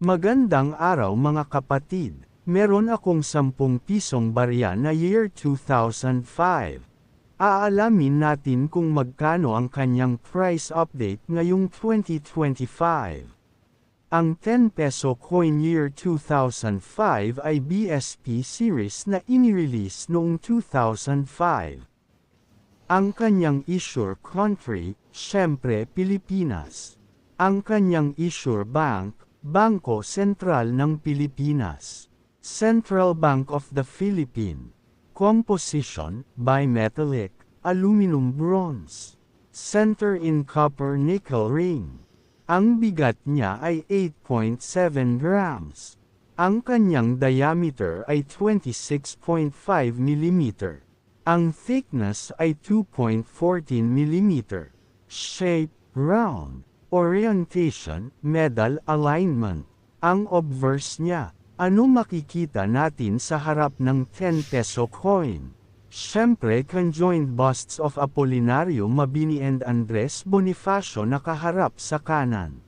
Magandang araw mga kapatid. Meron akong 10 pisong barya na year 2005. Aalamin natin kung magkano ang kanyang price update ngayong 2025. Ang 10 peso coin year 2005 ay BSP series na inirelease noong 2005. Ang kanyang issuer country, syempre Pilipinas. Ang kanyang issuer bank, Bangko Sentral ng Pilipinas. Central Bank of the Philippines. Composition, bimetallic, aluminum bronze. Center in copper nickel ring. Ang bigat niya ay 8.7 grams. Ang kanyang diameter ay 26.5 mm. Ang thickness ay 2.14 mm. Shape, round. Orientation, medal alignment. Ang obverse niya. Ano makikita natin sa harap ng 10 peso coin? Siyempre conjoined busts of Apolinario Mabini and Andres Bonifacio nakaharap sa kanan.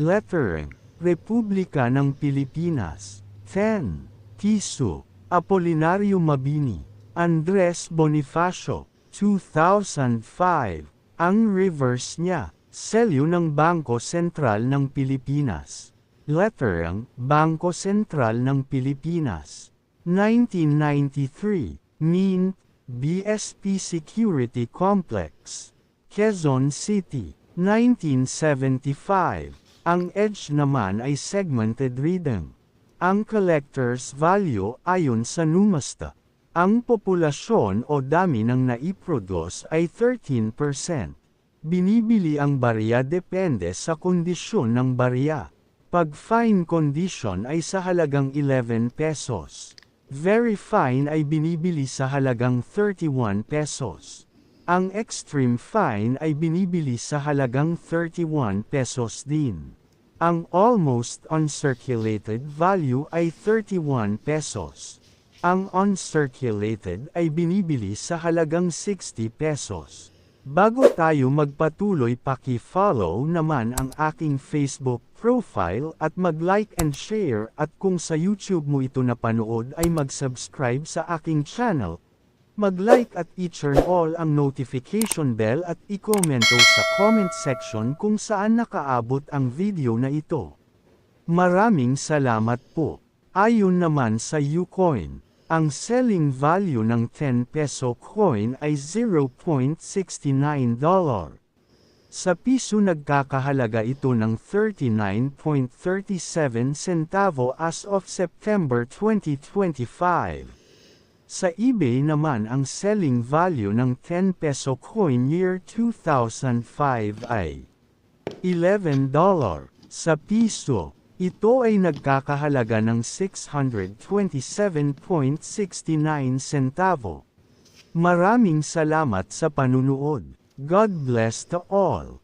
Lettering, Republika ng Pilipinas. 10. Piso, Apolinario Mabini, Andres Bonifacio, 2005. Ang reverse niya. Selyo ng Bangko Sentral ng Pilipinas. Lettering, Bangko Sentral ng Pilipinas. 1993, Mint, BSP Security Complex. Quezon City. 1975, ang edge naman ay segmented reading. Ang collector's value ayon sa Numasta. Ang populasyon o dami ng naiproduce ay 13%. Binibili ang barya depende sa kondisyon ng barya. Pag fine condition ay sa halagang 11 pesos. Very fine ay binibili sa halagang 31 pesos. Ang extreme fine ay binibili sa halagang 31 pesos din. Ang almost uncirculated value ay 31 pesos. Ang uncirculated ay binibili sa halagang 60 pesos. Bago tayo magpatuloy, paki-follow naman ang aking Facebook profile at mag-like and share, at kung sa YouTube mo ito napanood ay mag-subscribe sa aking channel. Mag-like at i-turn all ang notification bell at i-commento sa comment section kung saan nakaabot ang video na ito. Maraming salamat po. Ayon naman sa Ucoin, ang selling value ng 10 peso coin ay $0.69. Sa piso nagkakahalaga ito ng 39.37 centavo as of September 2025. Sa eBay naman ang selling value ng 10 peso coin year 2005 ay $11. Sa piso, ito ay nagkakahalaga ng 627.69 centavo. Maraming salamat sa panunood. God bless to all.